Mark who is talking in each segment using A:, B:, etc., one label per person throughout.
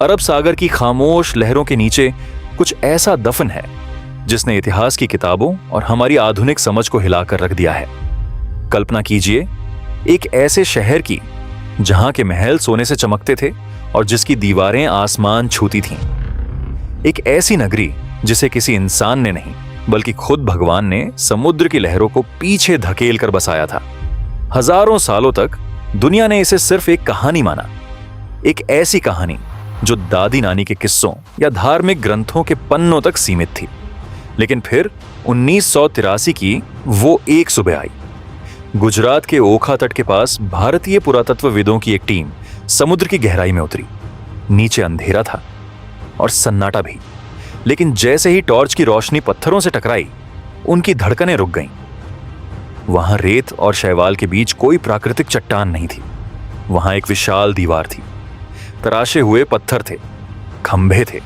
A: अरब सागर की खामोश लहरों के नीचे कुछ ऐसा दफन है जिसने इतिहास की किताबों और हमारी आधुनिक समझ को हिलाकर रख दिया है। कल्पना कीजिए एक ऐसे शहर की जहां के महल सोने से चमकते थे और जिसकी दीवारें आसमान छूती थीं। एक ऐसी नगरी जिसे किसी इंसान ने नहीं बल्कि खुद भगवान ने समुद्र की लहरों को पीछे धकेल कर बसाया था। हजारों सालों तक दुनिया ने इसे सिर्फ एक कहानी माना, एक ऐसी कहानी जो दादी नानी के किस्सों या धार्मिक ग्रंथों के पन्नों तक सीमित थी। लेकिन फिर 1983 की वो एक सुबह आई। गुजरात के ओखा तट के पास भारतीय पुरातत्वविदों की एक टीम समुद्र की गहराई में उतरी। नीचे अंधेरा था और सन्नाटा भी, लेकिन जैसे ही टॉर्च की रोशनी पत्थरों से टकराई, उनकी धड़कनें रुक गईं। वहां रेत और शैवाल के बीच कोई प्राकृतिक चट्टान नहीं थी। वहां एक विशाल दीवार थी, तराशे हुए पत्थर थे, खंभे थे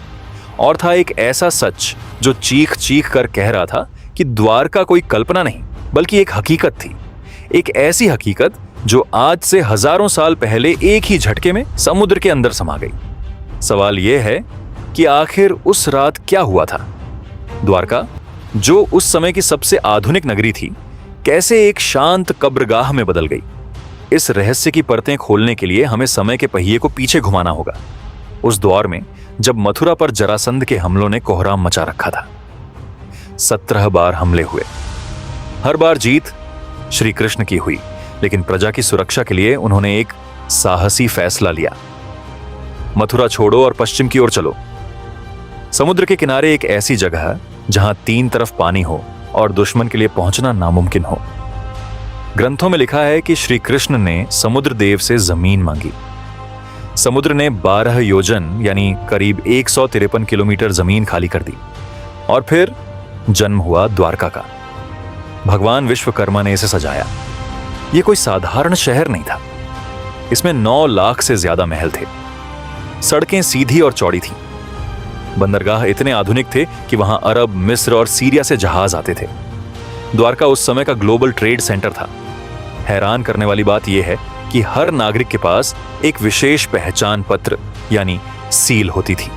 A: और था एक ऐसा सच जो चीख चीख कर कह रहा था कि द्वारका कोई कल्पना नहीं बल्कि एक हकीकत थी। एक ऐसी हकीकत जो आज से हजारों साल पहले एक ही झटके में समुद्र के अंदर समा गई। सवाल यह है कि आखिर उस रात क्या हुआ था? द्वारका, जो उस समय की सबसे आधुनिक नगरी थी, कैसे एक शांत कब्रगाह में बदल गई? इस रहस्य की परतें खोलने के लिए हमें समय के पहिए को पीछे घुमाना होगा, उस दौर में जब मथुरा पर जरासंध के हमलों ने कोहराम मचा रखा था। 17 बार हमले हुए, हर बार जीत श्री कृष्ण की हुई, लेकिन प्रजा की सुरक्षा के लिए उन्होंने एक साहसी फैसला लिया। मथुरा छोड़ो और पश्चिम की ओर चलो। समुद्र के किनारे एक ऐसी जगह जहां 3 तरफ पानी हो और दुश्मन के लिए पहुंचना नामुमकिन हो। ग्रंथों में लिखा है कि श्री कृष्ण ने समुद्र देव से जमीन मांगी। समुद्र ने 12 योजन यानी करीब 153 किलोमीटर जमीन खाली कर दी और फिर जन्म हुआ द्वारका का। भगवान विश्वकर्मा ने इसे सजाया। यह कोई साधारण शहर नहीं था। इसमें 9 लाख से ज्यादा महल थे। सड़कें सीधी और चौड़ी थीं। बंदरगाह इतने आधुनिक थे कि वहां अरब, मिस्र और सीरिया से जहाज आते थे। द्वारका उस समय का ग्लोबल ट्रेड सेंटर था। हैरान करने वाली बात यह है कि हर नागरिक के पास एक विशेष पहचान पत्र यानी सील होती थी।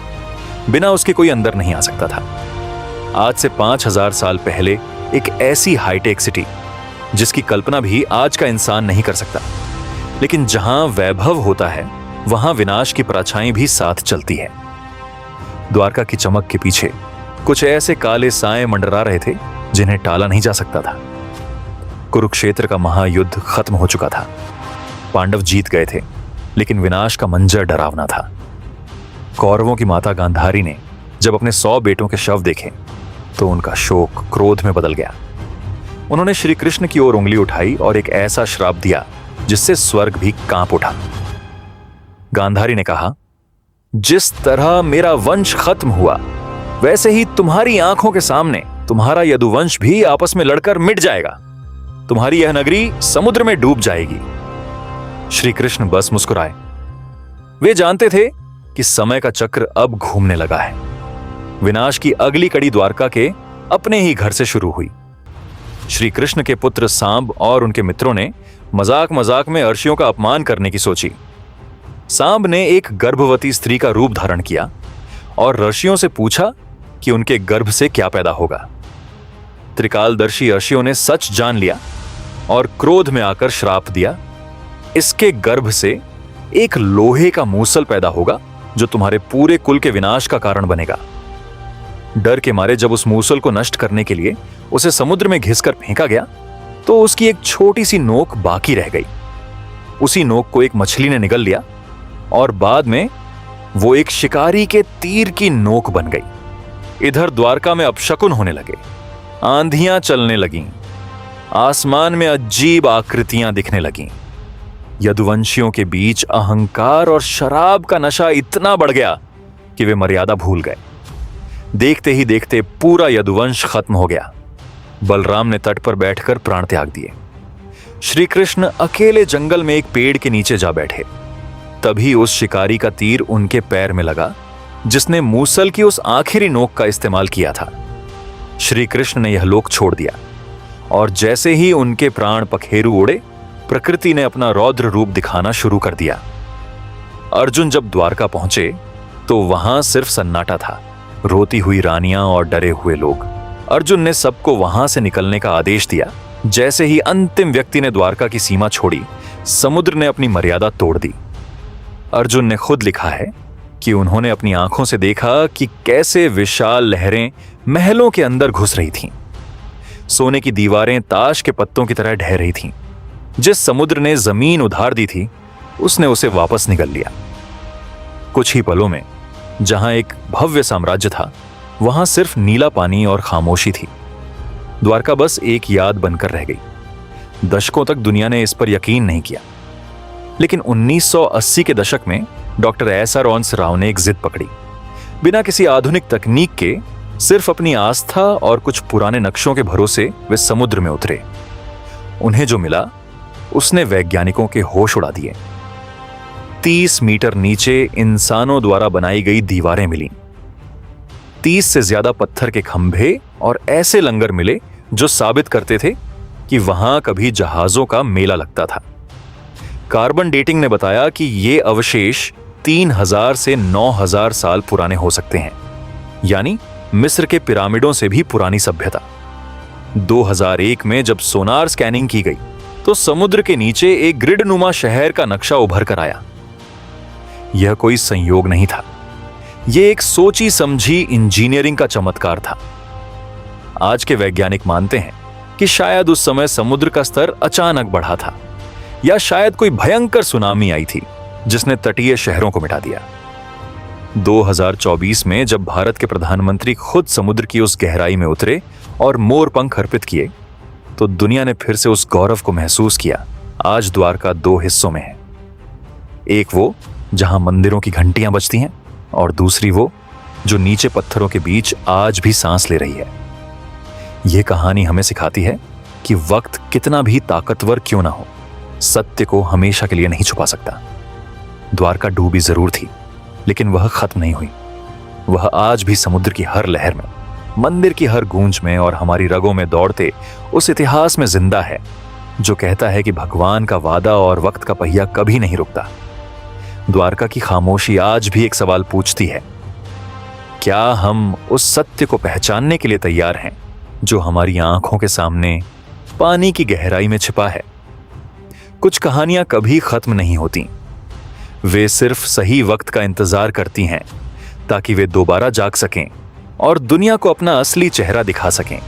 A: बिना उसके कोई अंदर नहीं आ सकता था। आज से 5000 साल पहले एक ऐसी हाईटेक सिटी जिसकी कल्पना भी आज का इंसान नहीं कर सकता। लेकिन जहां वैभव होता है वहां विनाश की परछाई भी साथ चलती है। द्वारका की चमक के पीछे कुछ ऐसे काले साए मंडरा रहे थे जिन्हें टाला नहीं जा सकता था। कुरुक्षेत्र का महायुद्ध खत्म हो चुका था। पांडव जीत गए थे, लेकिन विनाश का मंजर डरावना था। कौरवों की माता गांधारी ने जब अपने 100 बेटों के शव देखे तो उनका शोक क्रोध में बदल गया। उन्होंने श्री कृष्ण की ओर उंगली उठाई और एक ऐसा श्राप दिया जिससे स्वर्ग भी कांप उठा। गांधारी ने कहा, जिस तरह मेरा वंश खत्म हुआ वैसे ही तुम्हारी आंखों के सामने तुम्हारा यदुवंश भी आपस में लड़कर मिट जाएगा। तुम्हारी यह नगरी समुद्र में डूब जाएगी। श्री कृष्ण बस मुस्कुराए। वे जानते थे कि समय का चक्र अब घूमने लगा है। विनाश की अगली कड़ी द्वारका के अपने ही घर से शुरू हुई। श्री कृष्ण के पुत्र सांब और उनके मित्रों ने मजाक मजाक में अर्षियों का अपमान करने की सोची। सांब ने एक गर्भवती स्त्री का रूप धारण किया और ऋषियों से पूछा कि उनके गर्भ से क्या पैदा होगा। त्रिकालदर्शी ऋषियों ने सच जान लिया और क्रोध में आकर श्राप दिया, इसके गर्भ से एक लोहे का मूसल पैदा होगा जो तुम्हारे पूरे कुल के विनाश का कारण बनेगा। डर के मारे जब उस मूसल को नष्ट करने के लिए उसे समुद्र में घिसकर फेंका गया तो उसकी एक छोटी सी नोक बाकी रह गई। उसी नोक को एक मछली ने निगल लिया और बाद में वो एक शिकारी के तीर की नोक बन गई। इधर द्वारका में अपशकुन होने लगे। आंधियां चलने लगीं। आसमान में अजीब आकृतियां दिखने लगीं। यदुवंशियों के बीच अहंकार और शराब का नशा इतना बढ़ गया कि वे मर्यादा भूल गए। देखते ही देखते पूरा यदुवंश खत्म हो गया। बलराम ने तट पर बैठकर प्राण त्याग दिए। श्री कृष्ण अकेले जंगल में एक पेड़ के नीचे जा बैठे। तभी उस शिकारी का तीर उनके पैर में लगा जिसने मूसल की उस आखिरी नोक का इस्तेमाल किया था। श्री कृष्ण ने यह लोक छोड़ दिया और जैसे ही उनके प्राण पखेरु उड़े, प्रकृति ने अपना रौद्र रूप दिखाना शुरू कर दिया। अर्जुन जब द्वारका पहुंचे तो वहां सिर्फ सन्नाटा था, रोती हुई रानियां और डरे हुए लोग। अर्जुन ने सबको वहां से निकलने का आदेश दिया। जैसे ही अंतिम व्यक्ति ने द्वारका की सीमा छोड़ी, समुद्र ने अपनी मर्यादा तोड़ दी। अर्जुन ने खुद लिखा है कि उन्होंने अपनी आंखों से देखा कि कैसे विशाल लहरें महलों के अंदर घुस रही थीं। सोने की दीवारें ताश के पत्तों की तरह ढह रही थीं। जिस समुद्र ने जमीन उधार दी थी, उसने उसे वापस निगल लिया। कुछ ही पलों में जहां एक भव्य साम्राज्य था, वहां सिर्फ नीला पानी और खामोशी थी। द्वारका बस एक याद बनकर रह गई। दशकों तक दुनिया ने इस पर यकीन नहीं किया, लेकिन 1980 के दशक में डॉक्टर एस.आर. राव ने एक जिद पकड़ी। बिना किसी आधुनिक तकनीक के सिर्फ अपनी आस्था और कुछ पुराने नक्शों के भरोसे वे समुद्र में उतरे। उन्हें जो मिला उसने वैज्ञानिकों के होश उड़ा दिए। 30 मीटर नीचे इंसानों द्वारा बनाई गई दीवारें मिली। 30 से ज्यादा पत्थर के खंभे और ऐसे लंगर मिले जो साबित करते थे कि वहां कभी जहाजों का मेला लगता था। कार्बन डेटिंग ने बताया कि ये अवशेष 3000 से 9000 साल पुराने हो सकते हैं, यानी मिस्र के पिरामिडों से भी पुरानी सभ्यता। 2001 में जब सोनार स्कैनिंग की गई तो समुद्र के नीचे एक ग्रिड नुमा शहर का नक्शा उभर कर आया। यह कोई संयोग नहीं था, यह एक सोची समझी इंजीनियरिंग का चमत्कार था। आज के वैज्ञानिक मानते हैं कि शायद उस समय समुद्र का स्तर अचानक बढ़ा था, या शायद कोई भयंकर सुनामी आई थी जिसने तटीय शहरों को मिटा दिया। 2024 में जब भारत के प्रधानमंत्री खुद समुद्र की उस गहराई में उतरे और मोर पंख अर्पित किए, तो दुनिया ने फिर से उस गौरव को महसूस किया। आज द्वारका 2 हिस्सों में है, एक वो जहां मंदिरों की घंटियां बजती हैं, और दूसरी वो जो नीचे पत्थरों के बीच आज भी सांस ले रही है। यह कहानी हमें सिखाती है कि वक्त कितना भी ताकतवर क्यों ना हो, सत्य को हमेशा के लिए नहीं छुपा सकता। द्वारका डूबी जरूर थी, लेकिन वह खत्म नहीं हुई। वह आज भी समुद्र की हर लहर में, मंदिर की हर गूंज में और हमारी रगों में दौड़ते उस इतिहास में जिंदा है जो कहता है कि भगवान का वादा और वक्त का पहिया कभी नहीं रुकता। द्वारका की खामोशी आज भी एक सवाल पूछती है, क्या हम उस सत्य को पहचानने के लिए तैयार हैं जो हमारी आंखों के सामने पानी की गहराई में छिपा है? कुछ कहानियां कभी खत्म नहीं होती, वे सिर्फ सही वक्त का इंतजार करती हैं ताकि वे दोबारा जाग सकें और दुनिया को अपना असली चेहरा दिखा सकें।